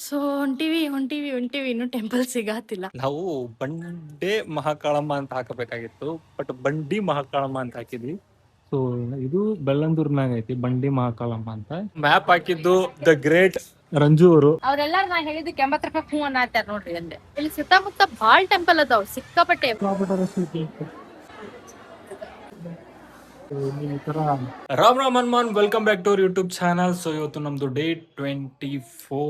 So ಹೊಂಟಿವಿ ಇನ್ನು temple ಸಿಗಾತಿಲ್ಲ. ನಾವು ಬಂಡೆ ಮಹಾಕಾಳಮ್ಮ ಅಂತ ಹಾಕಬೇಕಾಗಿತ್ತು, ಬಟ್ ಬಂಡಿ ಮಹಾಕಾಳಮ್ಮ ಅಂತ ಹಾಕಿದ್ವಿ. ಸೊ ಇದು ಬೆಳ್ಳಂದೂರ್ನಾಗ ಐತಿ ಬಂಡಿ ಮಹಾಕಾಳಮ್ಮ ಅಂತ. ಮ್ಯಾಪ್ ಹಾಕಿದ್ದು ದ ಗ್ರೇಟ್ ರಂಜು ಅವರು. ಅವ್ರೆಲ್ಲಾರು ನಾ ಹೇಳಿದ್ದಕ್ಕೆ 80 ರೂಪಾಯಿ ಹೂ ಅನ್ನತ್ತಾರ ನೋಡ್ರಿ ಅಂದೆ. ಇಲ್ಲಿ ಸುತ್ತಮುತ್ತ ಬಾಳ್ ಟೆಂಪಲ್ ಅದಾವ್ ಸಿಕ್ಕಾಪಟ್ಟೆ. Ram Ram Hanuman, welcome back to our YouTube channel. So ಇವತ್ತು ನಮ್ದು ಡೇ 24.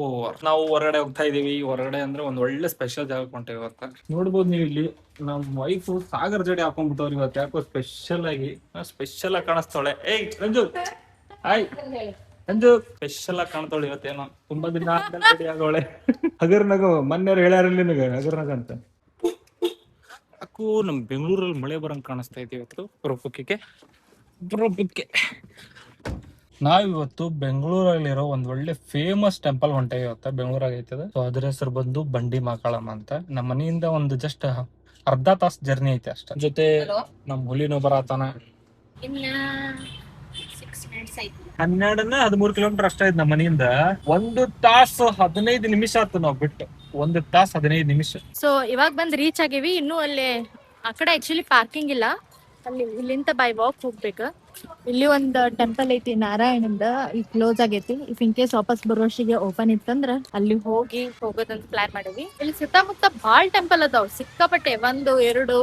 ನಾವು ಹೊರಗಡೆ ಹೋಗ್ತಾ ಇದೀವಿ. ಹೊರಗಡೆ ಅಂದ್ರೆ ಒಂದ್ ಒಳ್ಳೆ ಸ್ಪೆಷಲ್ ಜಾಗ ಹೊಂಟೇವಿ ಇವತ್ತು. ನೋಡ್ಬೋದು ನೀವು ಇಲ್ಲಿ ನಮ್ ವೈಫ್ ಸಾಗರ್ ಜಡಿ ಹಾಕೊಂಡ್ಬಿಟ್ಟವ್ರು ಇವತ್ತು. ಯಾಕೋ ಸ್ಪೆಷಲ್ ಆಗಿ ಕಾಣಿಸ್ತಾಳೆ. ಏಯ್ ರಂಜು, ಹಾಯ್ ರಂಜು, ಸ್ಪೆಷಲ್ ಆಗಿ ಕಾಣ್ತಾಳೆ ಇವತ್ತೇನೋ. ತುಂಬಾ ದಿನ ಆದ್ಮೇಲೆ ರೆಡಿ ಆಗೋಳೆ. ಹಗರ್ನಾಗ ಮೊನ್ನೆಯವ್ರು ಹೇಳ್ಯಾರಲ್ಲಿ ನಿನಗೆ ಹಗರ್ನಾಗ ಅಂತ. ಯಾಕೋ ನಮ್ ಬೆಂಗಳೂರಲ್ಲಿ ಮಳೆ ಬರಂಗ್ ಕಾಣಿಸ್ತಾ ಐತಿ ಇವತ್ತು. ಬರೋದಕ್ಕೆ ನಾವಿವತ್ತು ಬೆಂಗಳೂರಲ್ಲಿರೋ ಒಂದ್ ಒಳ್ಳೆ ಫೇಮಸ್ ಟೆಂಪಲ್ ಹೊಂಟೇವಿ. ಇವತ್ತ ಬೆಂಗಳೂರಾಗ ಐತದ. ಸೊ ಅದ್ರ ಹೆಸರು ಬಂದು ಬಂಡಿ ಮಹಾಕಾಳಮ್ಮ ಅಂತ. ನಮ್ಮ ಮನೆಯಿಂದ ಒಂದು ಜಸ್ಟ್ ಅರ್ಧ ತಾಸ್ ಜರ್ನಿ ಐತೆ ಅಷ್ಟ. ಜೊತೆ ನಮ್ ಹುಲಿನೂ ಬರತಾನ. 12-13 ಕಿಲೋಮೀಟರ್ ಅಷ್ಟ ಐತ್ ನಮ್ಮ ಮನೆಯಿಂದ. 1 ತಾಸು 15 ನಿಮಿಷ ಆಯ್ತು ನಾವ್ ಬಿಟ್ಟು. 1 ತಾಸು 15 ನಿಮಿಷ. ಸೊ ಇವಾಗ ಬಂದ್ ರೀಚ್ ಆಗಿವಿ. ಇನ್ನು ಅಲ್ಲಿ ಆ ಕಡೆ ಆಕ್ಚುಲಿ ಪಾರ್ಕಿಂಗ್ ಇಲ್ಲ. ಅಲ್ಲಿ ಇಲ್ಲಿಂದ ಬೈ ವಾಕ್ ಹೋಗ್ಬೇಕು. ಇಲ್ಲಿ ಒಂದ್ ಟೆಂಪಲ್ ಐತಿ ನಾರಾಯಣಂದ, ಈಗ ಕ್ಲೋಸ್ ಆಗೈತಿ. ಇಫ್ ಇನ್ ಕೇಸ್ ವಾಪಸ್ ಬರೋಷ್ಟಿಗೆ ಓಪನ್ ಇತ್ತಂದ್ರ ಅಲ್ಲಿ ಹೋಗೋದಂತ ಪ್ಲಾನ್ ಮಾಡೀವಿ. ಇಲ್ಲಿ ಸುತ್ತಮುತ್ತ ಬಾಳ್ ಟೆಂಪಲ್ ಅದಾವ್ ಸಿಕ್ಕಾಪಟ್ಟೆ. 1, 2,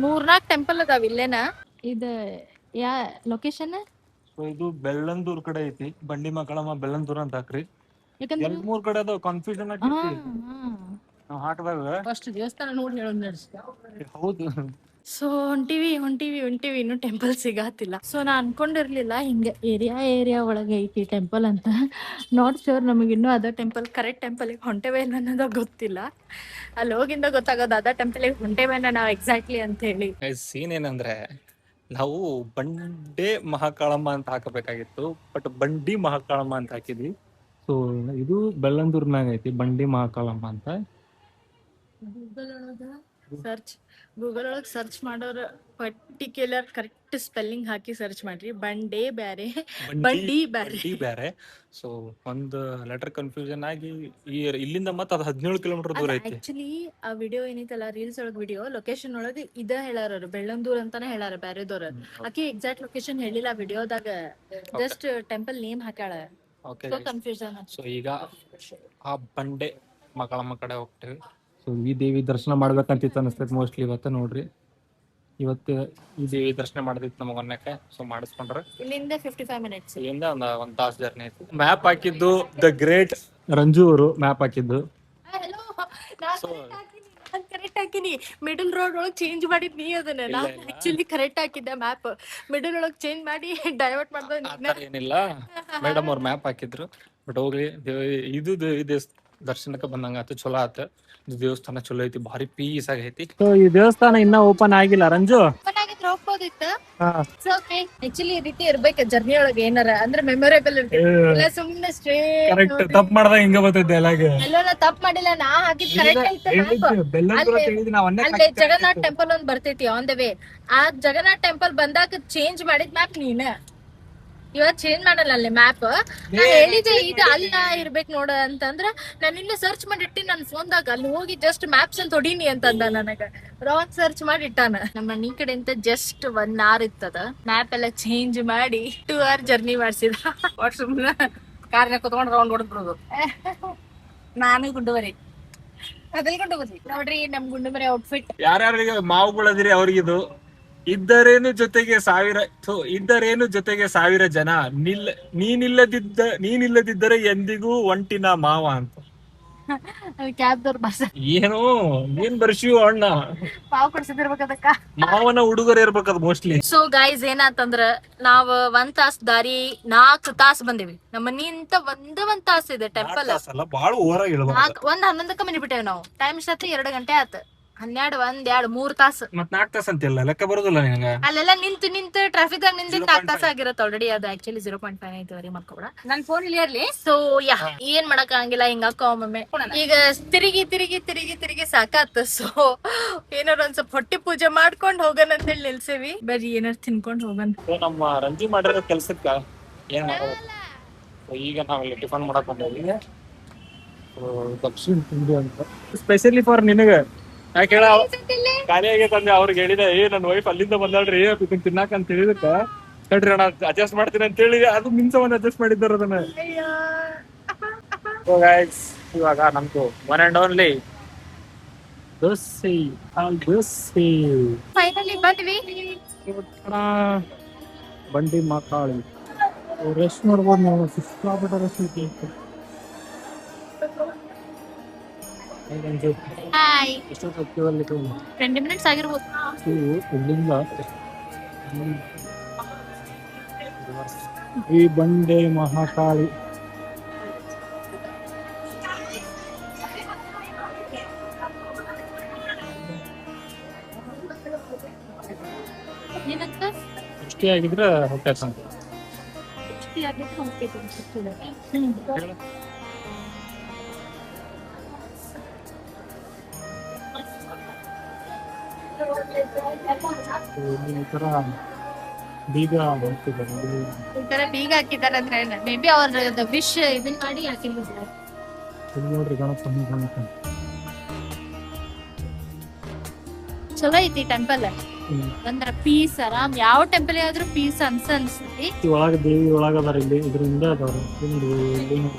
3-4 ಟೆಂಪಲ್ ಅದಾವ್ ಇಲ್ಲೇನ. ಇದ ಯಾ ಲೊಕೇಶನ್? ಇದು ಬೆಳ್ಳಂದೂರ್ ಕಡೆ ಐತಿ. ಬಂಡಿ ಮಕ್ಕಳಮ್ಮ ಬೆಳ್ಳಂದೂರ್ ಅಂತ ಹಾಕ್ರಿ. ಯಾಕಂದ್ರೆ 2-3 ಕಡೆ ಅದಾವ, ಕನ್ಫ್ಯೂಷನ್ ಆಗ್ತೈತಿ. ನಾವ್ ಹಾಕದಾಗ ಫಸ್ಟ್ ದೇವಸ್ಥಾನ ನೋಡಿ ಹೇಳೋದ್ ನಡ್ಸಿ. ಹೌದು. ಸೊ ಹೊಂಟಿವಿ ಇನ್ನು ಟೆಂಪಲ್ ಸಿಗಾತಿಲ್ಲ. ಸೊ ನಾ ಅನ್ಕೊಂಡಿರ್ಲಿಲ್ಲ ಹಿಂಗ ಏರಿಯಾ ಒಳಗೆ ಐತಿ ಟೆಂಪಲ್ ಅಂತ. ನಾಟ್ ಶೋರ್ ನಮಗೆ ಇನ್ನೂ ಅದ ಟೆಂಪಲ್ ಕರೆಕ್ಟ್ ಟೆಂಪಲ್ಗೆ ಹೊಂಟೇವೆ ಅನ್ನೋದ ಗೊತ್ತಿಲ್ಲ. ಅಲ್ಲಿ ಹೋಗಿಂದ ಗೊತ್ತಾಗೋದು ಅದ ಟೆಂಪಲ್ಗೆ ಹೊಂಟೇವೇನ ನಾವು ಎಕ್ಸಾಕ್ಟ್ಲಿ ಅಂತ ಹೇಳಿ. ಸೀನ್ ಏನಂದ್ರೆ ನಾವು ಬಂಡೆ ಮಹಾಕಾಳಮ್ಮ ಅಂತ ಹಾಕಬೇಕಾಗಿತ್ತು, ಬಟ್ ಬಂಡಿ ಮಹಾಕಾಳಮ್ಮ ಅಂತ ಹಾಕಿದ್ವಿ. ಸೊ ಇದು ಬೆಳ್ಳಂದೂರ್ನಾಗ ಐತಿ ಬಂಡಿ ಮಹಾಕಾಳಮ್ಮ ಅಂತ. ಗೂಗಲ್ ಒಳಗೆ ಸರ್ಚ್ ಮಾಡೋರು ಪರ್ಟಿಕ್ಯುಲರ್ ಕರೆಕ್ಟ್ ಸ್ಪೆಲ್ಲಿಂಗ್ ಹಾಕಿ ಸರ್ಚ್ ಮಾಡ್ರಿ. ಬಂಡಿ ಬ್ಯಾರೆ. ಸೊ ಒಂದು ಲೆಟರ್ ಕನ್ಫ್ಯೂಷನ್ ಆಗಿ ಇಲ್ಲಿಂದ ಮತ್ತೆ ಅದು 17 ಕಿಲೋಮೀಟರ್ ದೂರ ಐತಿ. ಆಕ್ಚುಲಿ ಆ ವಿಡಿಯೋ ಏನೈತಲ್ಲ, ರೀಲ್ಸ್ ಒಳಗ್ ವಿಡಿಯೋ ಲೊಕೇಶನ್ ಒಳಗೆ ಇದ ಹೇಳಾರ, ಬೆಳ್ಳಂದೂರ್ ಅಂತಾನೆ ಹೇಳಾರ ಬ್ಯಾರೆದವ್ರ. ಆಕಿ ಎಕ್ಸಾಕ್ಟ್ ಲೊಕೇಶನ್ ಹೇಳಿಲ್ಲ ವಿಡಿಯೋದಾಗ, ಜಸ್ಟ್ ಟೆಂಪಲ್ ನೇಮ್ ಹಾಕ್ಯಾಳ. So confusion. ಸೊ ಈಗ ಆ ಬಂಡೆ ಮಕ್ಕಳಮ್ಮ ಕಡೆ ಹೋಗ್ತೇವೆ. ಸೊ ಈ ದೇವಿ ದರ್ಶನ ಮಾಡ್ಬೇಕಂತಿತ್ತು ಅನಿಸ್ತೈತಿ ಮೋಸ್ಟ್ಲಿ ಇವತ್ತು. ನೋಡ್ರಿ ಇವತ್ತು ಈ ದೇವಿ ದರ್ಶನ ಮಾಡಿದಿತ್ತು ನಮಗ ಒನ್ನಕ್ಕೆ. ಸೊ ಮಾಡಿಸ್ಕೊಂಡ್ರೆ ಇಲ್ಲಿಂದ 55 ಮಿನಿಟ್ಸ್, ಇಲ್ಲಿಂದ ಒಂದ್ ತಾಸ್ ಜರ್ನಿ ಐತಿ. ಮ್ಯಾಪ್ ಹಾಕಿದ್ದು ದ ಗ್ರೇಟ್ ರಂಜು ಅವರು ಮ್ಯಾಪ್ ಹಾಕಿದ್ದು. ಕರೆಕ್ಟ್ ಹಾಕಿನಿ. ಮಿಡಲ್ ರೋಡ್ ಒಳಗ್ ಚೇಂಜ್ ಮಾಡಿದ್ ನೀ ಅದನ್ನ. ನಾನು ಆಕ್ಚುಲಿ ಕರೆಕ್ಟ್ ಹಾಕಿದ್ದೆ ಮ್ಯಾಪ್. ಮಿಡಲ್ ಒಳಗ್ ಚೇಂಜ್ ಮಾಡಿ ಡೈವರ್ಟ್ ಮಾಡ್ದ. ಏನಿಲ್ಲ, ಮೇಡಮ್ ಅವ್ರ ಮ್ಯಾಪ್ ಹಾಕಿದ್ರು. ಬಟ್ ಹೋಗ್ಲಿ, ಇದು ದರ್ಶನಕ್ಕೆ ಬಂದಂಗ ಆಯ್ತು. ಚಲೋ ಆತ. ದೇವಸ್ಥಾನ ಚಲೋ ಐತಿ, ಭಾರಿ ಪೀಸ್ ಆಗೈತಿ. ಈ ದೇವಸ್ಥಾನ ಇನ್ನ ಓಪನ್ ಆಗಿಲ್ಲ ರಂಜು. ಹೋಗ್ಬೋದಿತ್ತು. ಆಕ್ಚುಲಿ ಈ ರೀತಿ ಇರ್ಬೇಕು ಜರ್ನಿ ಒಳಗೆ, ಏನಾರ ಅಂದ್ರೆ ಮೆಮೊರೇಬಲ್ ಇರ್ತದೆ. ಸುಮ್ನೆ ಕರೆಕ್ಟ್ ತಪ್ಪು ಮಾಡ್ದಾಗ ಹಿಂಗ ಬರ್ತೈತೆ ಎಲ್ಲ. ತಪ್ಪು ಮಾಡಿಲ್ಲ, ನಾ ಹಾಕಿದ್ ಕರೆಕ್ಟ್ ಐತೆ. ಜಗನ್ನಾಥ್ ಟೆಂಪಲ್ ಒಂದ್ ಬರ್ತೈತಿ ಆನ್ ದ ವೇ. ಆ ಜಗನ್ನಾಥ್ ಟೆಂಪಲ್ ಬಂದಾಗ ಚೇಂಜ್ ಮಾಡಿದ್ ಮ್ಯಾಪ್ ನೀನ. ಇವತ್ ಚೇಂಜ್ ಮಾಡಲ್ಲ ಅಲ್ಲಿ ಮ್ಯಾಪ್. ನಾ ಹೇಳಿದೆ ಇದು ಅಲ್ಲ ಇರ್ಬೇಕು ನೋಡ ಅಂತಂದ್ರ, ನಾನು ಇನ್ನ ಸರ್ಚ್ ಮಾಡಿ ಇಟ್ಟಿ ನನ್ನ ಫೋನ್ದಾಗ. ಅಲ್ಲಿ ಹೋಗಿ ಜಸ್ಟ್ ಮ್ಯಾಪ್ಸ್ ಅಂತ ಹೊಡೀನಿ ಅಂತಂದ ನನಗ. ರಾಂಗ್ ಸರ್ಚ್ ಮಾಡಿ ಇಟ್ಟಾನ. ನಮ್ಮ ಮನಿ ಕಡೆಯಿಂದ ಜಸ್ಟ್ 1 hour ಇತ್ತದ. ಮ್ಯಾಪ್ ಎಲ್ಲ ಚೇಂಜ್ ಮಾಡಿ 2 hour ಜರ್ನಿ ಮಾಡ್ಸಿದ. ಸುಮ್ನ ಕಾರ್ನ ಕುತ್ಕೊಂಡು ರೌಂಡ್ ಹೊಡೆದ್ಬಿಡೋದು. ನಾನು ಗುಂಡುಮರಿ ಅದಲ್ಲಿ ಗುಂಡುಮರಿ ನೋಡ್ರಿ, ನಮ್ ಗುಂಡುಮರಿ ಔಟ್ಫಿಟ್. ಯಾರ್ಯಾರಿಗೆ ಮಾವುಗಳದಿರಿ ಅವ್ರಿಗಿದು. ಇದ್ದರೇನು ಜೊತೆಗೆ ಸಾವಿರ ಜನ, ನೀನಿಲ್ಲದಿದ್ದರೆ ಎಂದಿಗೂ ಒಂಟಿನ ಮಾವ ಅಂತ. ಕ್ಯಾಬ್ದವ್ರ ಬಸ್ ಏನ್ ಬರ್ಸಿಯೋ ಅಣ್ಣ. ಮಾವು ಕೊಡ್ಸಿದಿರ್ಬೇಕದಕ್ಕ. ಮಾವನ ಹುಡುಗರು ಇರ್ಬೇಕದ ಮೋಸ್ಟ್ಲಿ. ಸೊ ಗೈಸ್ ಏನಾತಂದ್ರ, ನಾವ್ 1 ತಾಸ್ ದಾರಿ 4 ತಾಸ್ ಬಂದೇವಿ. ನಮ್ಮ ಮನಿಯಿಂದ ಒಂದ್ ತಾಸ್ ಇದೆ ಟೆಂಪಲ್. ಬಾಳ ಓವರ್ ಆಗಿ 11 ಮನಿ ಬಿಟ್ಟೇವಿ ನಾವು. ಟೈಮ್ ಎಷ್ಟೈತಿ? 2 ಗಂಟೆ ಆತ. 12, 1, 2, 3 ತಾಸು. ಮತ್ 4 ತಾಸ ಅಂತೆಲ್ಲ ಲೆಕ್ಕ ಬರೋದಿಲ್ಲ ನಿನಗ. ಅಲ್ಲೆಲ್ಲ ನಿಂತು ಟ್ರಾಫಿಕ್ ದಾಗ ನಿಂತ 4 ತಾಸ ಆಗಿರತ್ತ ಆಲ್ರೆಡಿ. ಅದು ಆಕ್ಚುಲಿ 0.5 ಐತಿವರಿ ಮಕ್ಕಳ. ನನ್ ಫೋನ್ ಇಲ್ಲಿ ಇರ್ಲಿ. ಸೊ ಏನ್ ಮಾಡಕ್ ಆಗಂಗಿಲ್ಲ, ಹಿಂಗಾಕ ಒಮ್ಮೊಮ್ಮೆ. ಈಗ ತಿರುಗಿ ಸಾಕಾತ. ಸೊ ಏನಾರ ಒಂದ್ ಸ್ವಲ್ಪ ಹೊಟ್ಟೆ ಪೂಜೆ ಮಾಡ್ಕೊಂಡ್ ಹೋಗೋಣ ಅಂತ ಹೇಳಿ ನಿಲ್ಸೇವಿ. ಬರ್ರಿ ಏನಾರ ತಿನ್ಕೊಂಡ್ ಹೋಗೋಣ. ನಮ್ಮ ರಂಜಿ ಮಾಡಿರೋ ಕೆಲ್ಸಕ್ಕ ಏನ್ ಈಗ ನಾವ್ ಇಲ್ಲಿ ಟಿಫನ್ ಮಾಡಕ್ ಬಂದೇವಿ. ದಕ್ಷಿಣ ತಿಂಡಿ ಅಂತ ಸ್ಪೆಷಲಿ ಫಾರ್ ನಿನಗ ಯಾಕೆ ಹೇಳ ಖಾಲಿ ಆಗೈತಂದ್ರೆ ಅವ್ರಿಗೆ ಹೇಳಿದೆ ನನ್ನ ವೈಫ್ ಅಲ್ಲಿಂದ ಬಂದಾಳ್ರಿ ಇದನ್ನ ತಿನ್ನಾಕ ಅಂತ ಹೇಳಿದಕ್ಕ ಹೇಳ್ರಿ ಅಣ್ಣ ಅಡ್ಜಸ್ಟ್ ಮಾಡ್ತೀನಿ ಅಂತ ಹೇಳಿ ಅದು ನಿಮ್ ಸಂಬಂಧ ಅಡ್ಜಸ್ಟ್ ಮಾಡಿದ್ದಾರ ಅದನ್ನ ಇವಾಗ ನಮ್ದು one and only dosa dosa finally ಬಂದ್ವಿ. ಬಂಡಿ ಮಕಾಳಿ ರೆಸ್ಟ್ ನೋಡ್ಬೋದು ನಾವು ಸಿಕ್ಕಾಪಟ್ಟೆ ರೆಸ್ಟ್ ಐತಿ ಹಾಯ್, ಎಷ್ಟೊತ್ತು ಹೋಗ್ತೀವಲ್ಲಿ 20 ಮಿನಿಟ್ಸ್ ಆಗಿರ್ಬೋದು. ಇಲ್ಲಿಂದ ಈ ಬಂಡೆ ಮಹಾಕಾಳಿ ಏನಂತ ಸೃಷ್ಟಿ ಆಗಿದ್ರೆ ಹೊಟ್ಟೆ ಸಂತ ಈ ತರ ಬೀಗ ಹಾಕ್ತಿದ್ದಾರೆ ಈ ತರ ಬೀಗ ಹಾಕಿದಾರೆ ಅಂದ್ರೆ ಮೇ ಬಿ ಅವ್ರ ವಿಶ್ ಇದನ್ ಮಾಡಿ ಹಾಕಿರ್ಬೋದು. ಇಲ್ಲಿ ನೋಡ್ರಿ ಗಣಪ ಗಣಪ ಚಲೋ ಐತಿ ಟೆಂಪಲ್. ಒಂಥರ ಪೀಸ್ ಆರಾಮ್. ಯಾವ ಟೆಂಪಲ್ ಆದ್ರೂ ಪೀಸ್ ಅನ್ಸತಿ. ಒಳಗ ದೇವಿ ಒಳಗ ಅದಾರ ಇಲ್ಲಿ ಇದರಿಂದ ಅದಾರ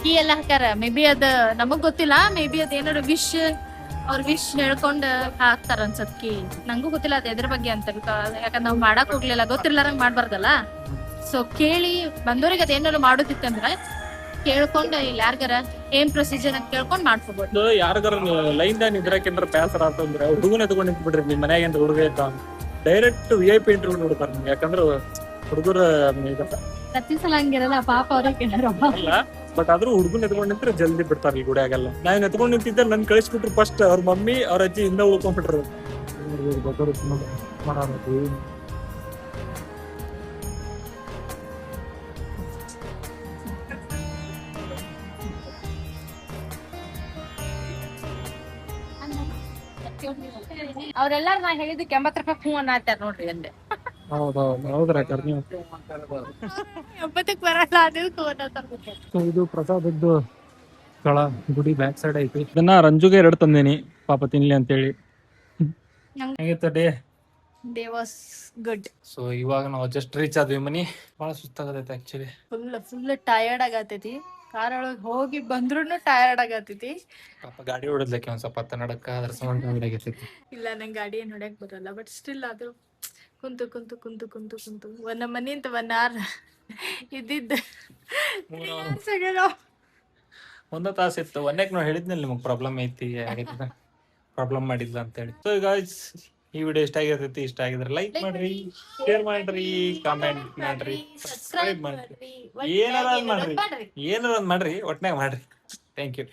ಕೀ ಎಲ್ಲ ಹಾಕ್ಯಾರ. ಮೇ ಬಿ ಅದ ನಮಗ್ ಗೊತ್ತಿಲ್ಲ. ಮೇ ಬಿ ಅದ ಏನಾದ್ರು ವಿಶ್ ಅವ್ರ ವಿಶ್ ಹೇಳ್ಕೊಂಡ್ ಹಾಕ್ತಾರ ಅನ್ಸತ್ ಕೀ. ನಂಗೂ ಗೊತ್ತಿಲ್ಲ ಅದ ಎದ್ರ ಬಗ್ಗೆ ಅಂತ. ಯಾಕಂದ್ರೆ ನಾವ್ ಮಾಡಕ್ ಹೋಗ್ಲಿಲ್ಲ, ಗೊತ್ತಿರ್ಲಾರಂಗ್ ಮಾಡ್ಬಾರ್ದಲ್ಲ. ಸೊ ಕೇಳಿ ಬಂದವ್ರಿಗೆ ಅದ ಏನಾದ್ರು ಮಾಡೋದಿತ್ತಂದ್ರ ಕೇಳ್ಕೊಂಡ್ ಇಲ್ಲಿ ಯಾರ್ಗಾರ ಏನ್ ಪ್ರೊಸೀಜರ್ ಅಂತ ಕೇಳ್ಕೊಂಡ್ ಮಾಡ್ಕೋಬಹುದು. ಯಾರಿಗಾರ ಲೈನ್ ದಾಗ ನಿಂದ್ರಾಕೇಂದ್ರ ಪ್ಯಾಸರ ಅಂತಂದ್ರೆ ಹುಡುಗನ ಎತ್ಕೊಂಡ್ ನಿಂತ್ ಬಿಡ್ರಿ ನಿಮ್ ಮನ್ಯಾಗ ಏನ್ ಹುಡುಗ ಐತ ಡೈರೆಕ್ಟ್ VIP ಇಂಟರ್ವ್ಯೂ ನೋಡ್ತಾರ ನಿಮ್ಗೆ. ಯಾಕಂದ್ರ ಹುಡುಗರ ಪ್ರತಿ ಸಲ ಹಂಗಿರಲ್ಲ ಪಾಪ ಅವ್ರಿಗೆ ಅಲ್ಲ, ಬಟ್ ಆದ್ರೂ ಹುಡುಗನ ಎತ್ಕೊಂಡ್ ನಿಂತ್ರೆ ಜಲ್ದಿ ಬಿಡ್ತಾರ ಈ ಗುಡಿಯಾಗೆಲ್ಲ. ನಾನ್ ಎತ್ಕೊಂಡ್ ನಿಂತಿದ್ದೆ ನನ್ ಕಳಿಸ್ಬಿಟ್ರು ಫಸ್ಟ್ ಅವ್ರ ಮಮ್ಮಿ ಅವ್ರ ಅಜ್ಜಿ ಹಿಂದ ಉಳ್ಕೊಂಡ್ಬಿಟ್ರು. ಅವ್ರೆಲ್ಲಾರು ನಾ ಹೇಳಿದಕ್ಕೆ 80 ರೂಪಾಯಿ ಹೂ ಅನ್ನತ್ತಾರ ನೋಡ್ರಿ ಅಂದೆ. ಹೌದ್ರಾ ನೀವು 80ಕ್ಕೆ ಬರಲ್ಲ ಅದಕ್ಕೆ. ಇದು ಪ್ರಸಾದದ್ದು ಸ್ಥಳ ಗುಡಿ ಬ್ಯಾಕ್ ಸೈಡ್ ಐತಿ. ಇದನ್ನ ರಂಜುಗೆ 2 ತಂದೇನಿ ಪಾಪ ತಿನ್ಲಿ ಅಂತೇಳಿ. ಹೇಗಿತ್ತು day? Day was good. So ಇವಾಗ ನಾವು ಜಸ್ಟ್ ರೀಚ್ ಆದ್ವಿ ಮನಿ. ಬಹಳ ಸುಸ್ತಾಗತೈತಿ ಆಕ್ಚುಲಿ. ಫುಲ್ ಟಯರ್ಡ್ ಆಗತೈತಿ. ಕಾರ್ ಒಳಗ್ ಹೋಗಿ ಬಂದ್ರುನು ಟಯರ್ಡ್ ಆಗತೈತಿ. ಪಾಪ ಗಾಡಿ ಹೊಡದ್ಲಕ್ಕೆ ಒಂದ್ ಸ್ವಲ್ಪ ನಡಕ್ಕ ಅದ್ರ ಸಂಬಂಧ ಇಲ್ಲ ನಂಗೆ ಗಾಡಿ ಏನ್ ಹೊಡ್ಯಕ್ ಬರಲ್ಲ. ಬಟ್ ಸ್ಟಿಲ್ ಅದು ಕುಂತು ಕುಂತು ಕುಂತು ಕುಂತು ಕುಂತು ನಮ್ಮ ಮನಿ ಅಂತ 1 hour ಇದ್ದಿದ್ದ 3 hours ಒಂದ ತಾಸ ಇತ್ತು. ಒಂದಕ್ಕೆ ನಾವು ಹೇಳಿದ್ನಲ್ಲಿ ನಿಮಗೆ ಪ್ರಾಬ್ಲಮ್ ಐತಿ ಪ್ರಾಬ್ಲಮ್ ಮಾಡಿದ್ಲ ಅಂತ ಹೇಳಿ. ಸೊ ಗಾಯ್ಸ್ ಈ ವಿಡಿಯೋ ಇಷ್ಟ ಆಗಿರ್ತೈತಿ. ಇಷ್ಟ ಆಗಿದ್ರೆ ಲೈಕ್ ಮಾಡ್ರಿ, ಶೇರ್ ಮಾಡ್ರಿ, ಕಾಮೆಂಟ್ ಮಾಡ್ರಿ, ಸಬ್ಸ್ಕ್ರೈಬ್ ಮಾಡ್ರಿ, ಏನಾರ ಮಾಡ್ರಿ ಒಟ್ನಾಗ ಮಾಡ್ರಿ. Thank you.